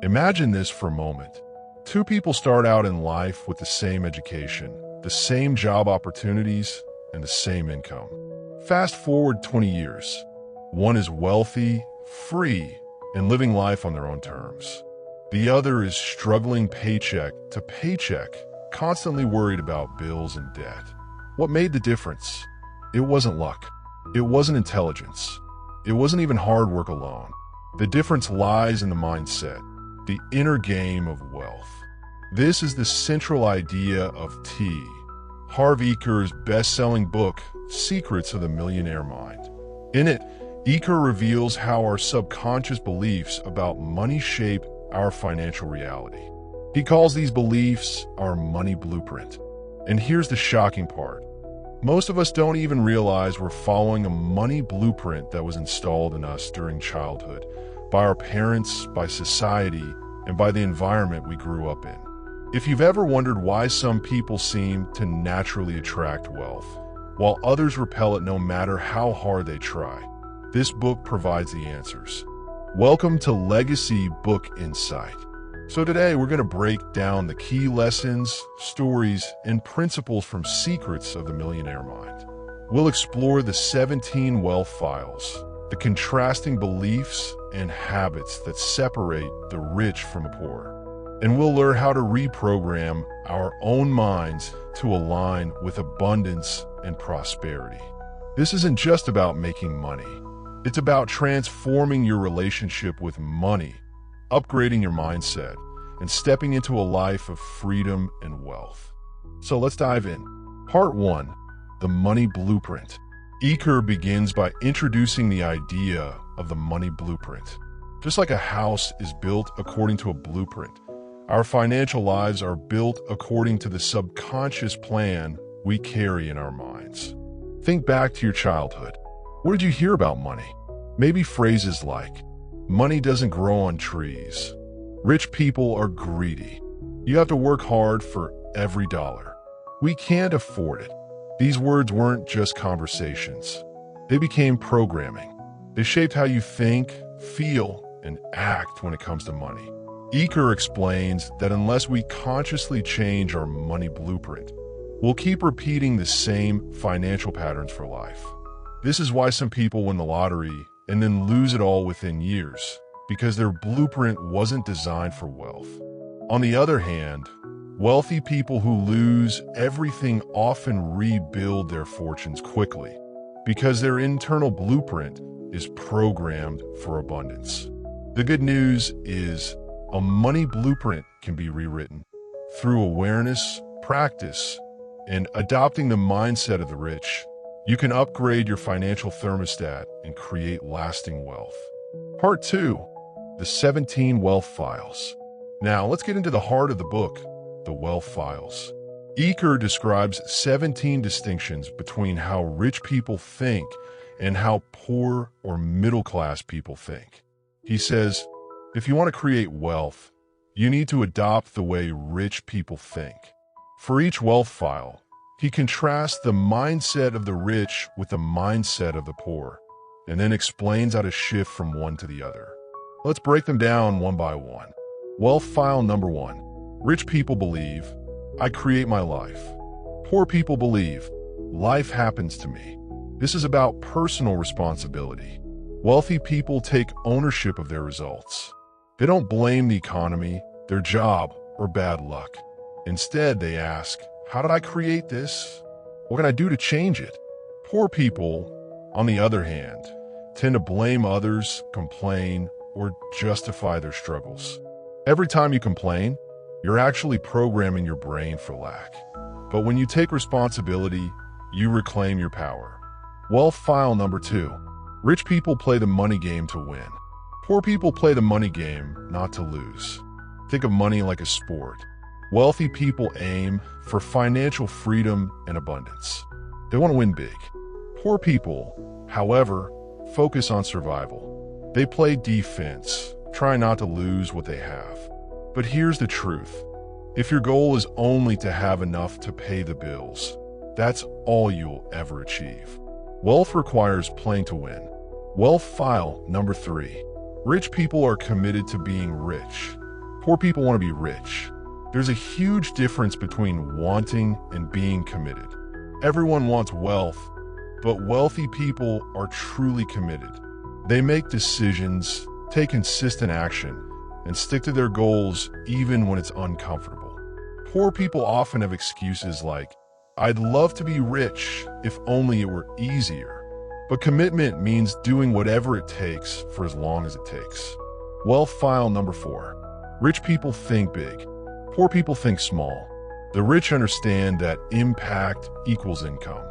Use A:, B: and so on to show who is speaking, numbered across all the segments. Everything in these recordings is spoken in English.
A: Imagine this for a moment. Two people start out in life with the same education, the same job opportunities, and the same income. Fast forward 20 years. One is wealthy, free, and living life on their own terms. The other is struggling paycheck to paycheck, constantly worried about bills and debt. What made the difference? It wasn't luck. It wasn't intelligence. It wasn't even hard work alone. The difference lies in the mindset, the inner game of wealth. This is the central idea of T. Harv Eker's best-selling book, Secrets of the Millionaire Mind. In it, Eker reveals how our subconscious beliefs about money shape our financial reality. He calls these beliefs our money blueprint. And here's the shocking part. Most of us don't even realize we're following a money blueprint that was installed in us during childhood, by our parents, by society, and by the environment we grew up in. If you've ever wondered why some people seem to naturally attract wealth, while others repel it no matter how hard they try, this book provides the answers. Welcome to Legacy Book Insight. So today we're going to break down the key lessons, stories, and principles from Secrets of the Millionaire Mind. We'll explore the 17 wealth files, the contrasting beliefs and habits that separate the rich from the poor. And we'll learn how to reprogram our own minds to align with abundance and prosperity. This isn't just about making money. It's about transforming your relationship with money, upgrading your mindset, and stepping into a life of freedom and wealth. So let's dive in. Part 1, the money blueprint. Eker begins by introducing the idea of the money blueprint. Just like a house is built according to a blueprint, our financial lives are built according to the subconscious plan we carry in our minds. Think back to your childhood. Where did you hear about money? Maybe phrases like, money doesn't grow on trees. Rich people are greedy. You have to work hard for every dollar. We can't afford it. These words weren't just conversations. They became programming. They shaped how you think, feel, and act when it comes to money. Eker explains that unless we consciously change our money blueprint, we'll keep repeating the same financial patterns for life. This is why some people win the lottery and then lose it all within years, because their blueprint wasn't designed for wealth. On the other hand, wealthy people who lose everything often rebuild their fortunes quickly, because their internal blueprint is programmed for abundance. The good news is a money blueprint can be rewritten through awareness, practice, and adopting the mindset of the rich. You can upgrade your financial thermostat and create lasting wealth. Part 2, the 17 wealth files. Now let's get into the heart of the book, the wealth files. Eker describes 17 distinctions between how rich people think and how poor or middle-class people think. He says, if you want to create wealth, you need to adopt the way rich people think. For each wealth file, he contrasts the mindset of the rich with the mindset of the poor, and then explains how to shift from one to the other. Let's break them down one by one. Wealth file number 1. Rich people believe, I create my life. Poor people believe, life happens to me. This is about personal responsibility. Wealthy people take ownership of their results. They don't blame the economy, their job, or bad luck. Instead, they ask, how did I create this? What can I do to change it? Poor people, on the other hand, tend to blame others, complain, or justify their struggles. Every time you complain, you're actually programming your brain for lack. But when you take responsibility, you reclaim your power. Wealth file number 2. Rich people play the money game to win. Poor people play the money game not to lose. Think of money like a sport. Wealthy people aim for financial freedom and abundance. They want to win big. Poor people, however, focus on survival. They play defense, try not to lose what they have. But here's the truth. If your goal is only to have enough to pay the bills, that's all you'll ever achieve. Wealth requires playing to win. Wealth file number 3. Rich people are committed to being rich. Poor people want to be rich. There's a huge difference between wanting and being committed. Everyone wants wealth, but wealthy people are truly committed. They make decisions, take consistent action, and stick to their goals even when it's uncomfortable. Poor people often have excuses like, "I'd love to be rich if only it were easier." But commitment means doing whatever it takes for as long as it takes. Wealth file number 4. Rich people think big. Poor people think small. The rich understand that impact equals income.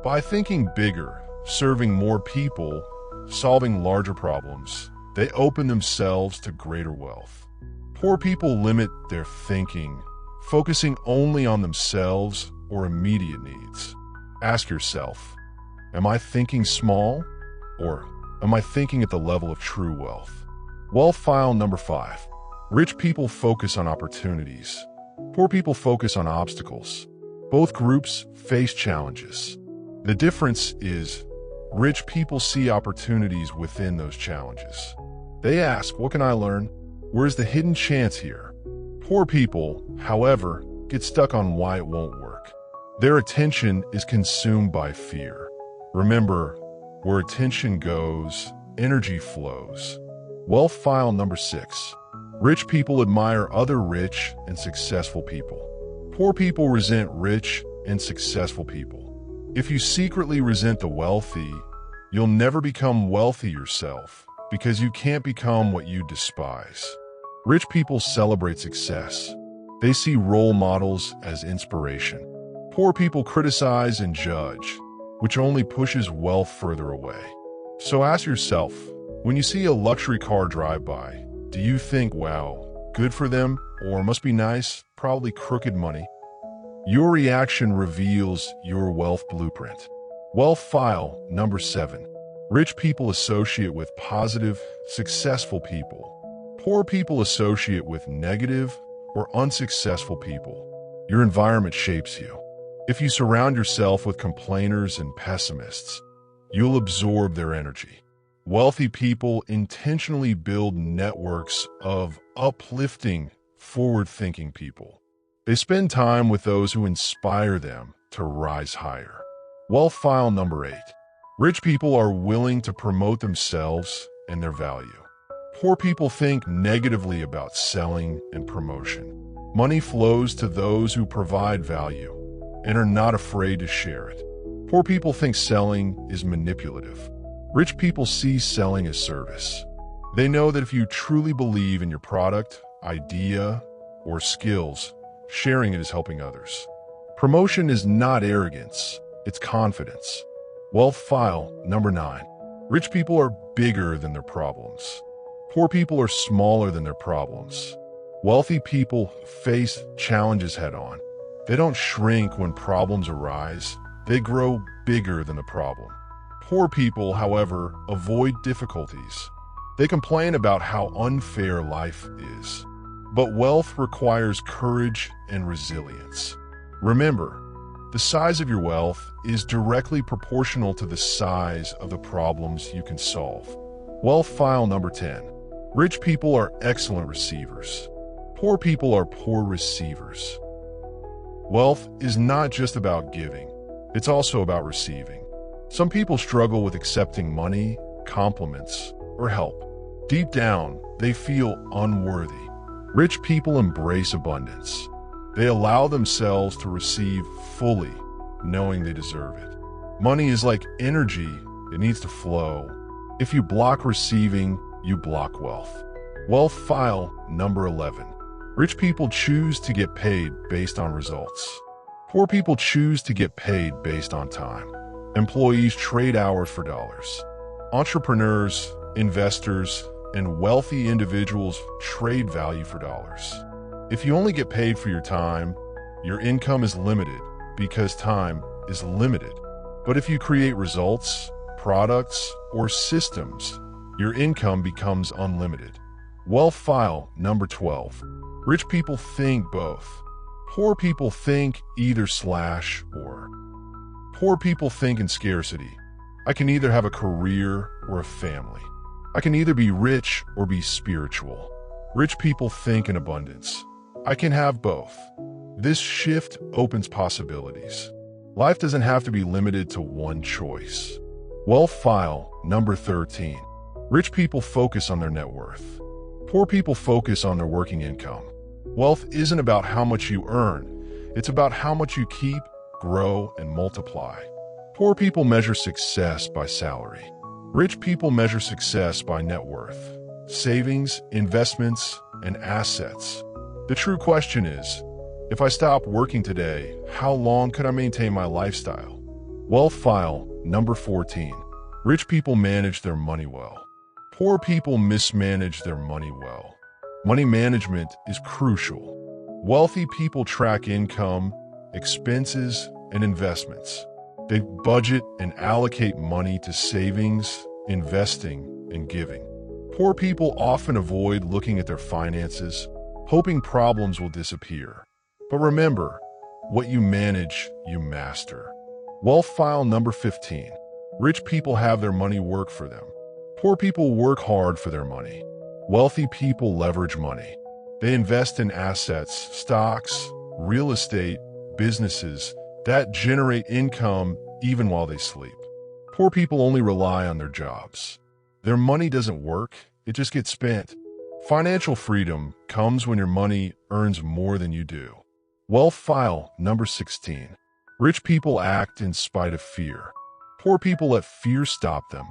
A: By thinking bigger, serving more people, solving larger problems, they open themselves to greater wealth. Poor people limit their thinking, focusing only on themselves or immediate needs. Ask yourself, am I thinking small, or am I thinking at the level of true wealth? Wealth file number 5. Rich people focus on opportunities. Poor people focus on obstacles. Both groups face challenges. The difference is, rich people see opportunities within those challenges. They ask, what can I learn? Where's the hidden chance here? Poor people, however, get stuck on why it won't work. Their attention is consumed by fear. Remember, where attention goes, energy flows. Wealth file number 6. Rich people admire other rich and successful people. Poor people resent rich and successful people. If you secretly resent the wealthy, you'll never become wealthy yourself because you can't become what you despise. Rich people celebrate success. They see role models as inspiration. Poor people criticize and judge, which only pushes wealth further away. So ask yourself, when you see a luxury car drive by, do you think, wow, good for them, or must be nice, probably crooked money? Your reaction reveals your wealth blueprint. Wealth file number 7. Rich people associate with positive, successful people. Poor people associate with negative or unsuccessful people. Your environment shapes you. If you surround yourself with complainers and pessimists, you'll absorb their energy. Wealthy people intentionally build networks of uplifting, forward-thinking people. They spend time with those who inspire them to rise higher. Wealth file number 8. Rich people are willing to promote themselves and their value. Poor people think negatively about selling and promotion. Money flows to those who provide value and are not afraid to share it. Poor people think selling is manipulative. Rich people see selling as service. They know that if you truly believe in your product, idea, or skills, sharing it is helping others. Promotion is not arrogance, it's confidence. Wealth file number 9. Rich people are bigger than their problems. Poor people are smaller than their problems. Wealthy people face challenges head-on. They don't shrink when problems arise. They grow bigger than the problem. Poor people, however, avoid difficulties. They complain about how unfair life is. But wealth requires courage and resilience. Remember, the size of your wealth is directly proportional to the size of the problems you can solve. Wealth file number 10. Rich people are excellent receivers. Poor people are poor receivers. Wealth is not just about giving, it's also about receiving. Some people struggle with accepting money, compliments, or help. Deep down, they feel unworthy. Rich people embrace abundance. They allow themselves to receive fully, knowing they deserve it. Money is like energy, it needs to flow. If you block receiving, you block wealth. Wealth file number 11. Rich people choose to get paid based on results. Poor people choose to get paid based on time. Employees trade hours for dollars. Entrepreneurs, investors, and wealthy individuals trade value for dollars. If you only get paid for your time, your income is limited because time is limited. But if you create results, products, or systems, your income becomes unlimited. Wealth file number 12. Rich people think both. Poor people think either/or. Poor people think in scarcity. I can either have a career or a family. I can either be rich or be spiritual. Rich people think in abundance. I can have both. This shift opens possibilities. Life doesn't have to be limited to one choice. Wealth file number 13. Rich people focus on their net worth. Poor people focus on their working income. Wealth isn't about how much you earn. It's about how much you keep, grow, and multiply. Poor people measure success by salary. Rich people measure success by net worth, savings, investments, and assets. The true question is, if I stop working today, how long could I maintain my lifestyle? Wealth file number 14. Rich people manage their money well. Poor people mismanage their money well. Money management is crucial. Wealthy people track income, expenses, and investments. They budget and allocate money to savings, investing, and giving. Poor people often avoid looking at their finances, hoping problems will disappear. But remember, what you manage, you master. Wealth file number 15. Rich people have their money work for them. Poor people work hard for their money. Wealthy people leverage money. They invest in assets, stocks, real estate, businesses that generate income even while they sleep. Poor people only rely on their jobs. Their money doesn't work, it just gets spent. Financial freedom comes when your money earns more than you do. Wealth file number 16. Rich people act in spite of fear. Poor people let fear stop them.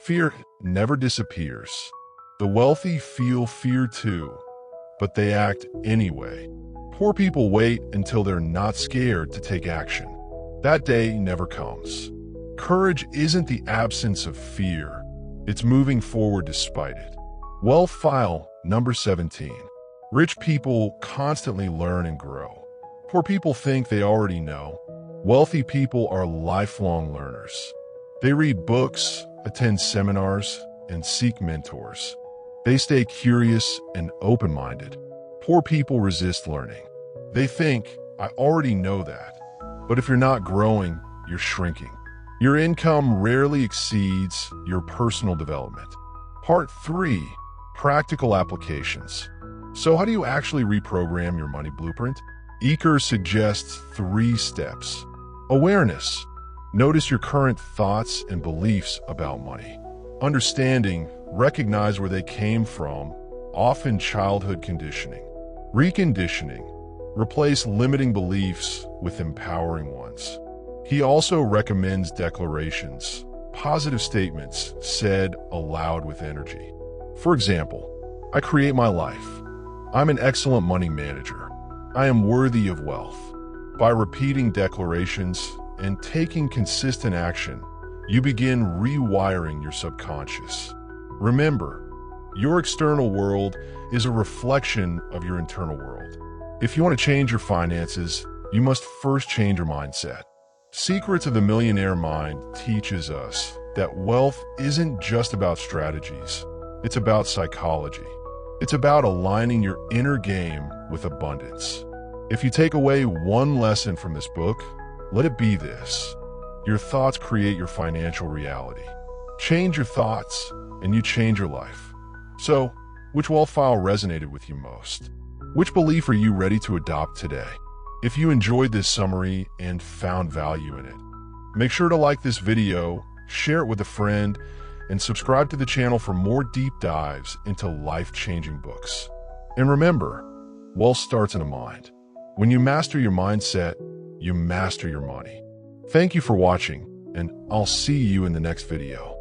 A: Fear never disappears. The wealthy feel fear too, but they act anyway. Poor people wait until they're not scared to take action. That day never comes. Courage isn't the absence of fear. It's moving forward despite it. Wealth file number 17. Rich people constantly learn and grow. Poor people think they already know. Wealthy people are lifelong learners. They read books, attend seminars, and seek mentors. They stay curious and open-minded. Poor people resist learning. They think, I already know that. But if you're not growing, you're shrinking. Your income rarely exceeds your personal development. Part 3. Practical applications. So how do you actually reprogram your money blueprint? Eker suggests 3 steps. Awareness. Notice your current thoughts and beliefs about money. Understanding. Recognize where they came from, often childhood conditioning. Reconditioning. Replace limiting beliefs with empowering ones. He also recommends declarations, positive statements said aloud with energy. For example, I create my life. I'm an excellent money manager. I am worthy of wealth. By repeating declarations and taking consistent action, you begin rewiring your subconscious. Remember, your external world is a reflection of your internal world. If you want to change your finances, you must first change your mindset. Secrets of the Millionaire Mind teaches us that wealth isn't just about strategies. It's about psychology. It's about aligning your inner game with abundance. If you take away one lesson from this book, let it be this. Your thoughts create your financial reality. Change your thoughts, and you change your life. So, which wealth file resonated with you most? Which belief are you ready to adopt today? If you enjoyed this summary and found value in it, make sure to like this video, share it with a friend, and subscribe to the channel for more deep dives into life-changing books. And remember, wealth starts in a mind. When you master your mindset, you master your money. Thank you for watching, and I'll see you in the next video.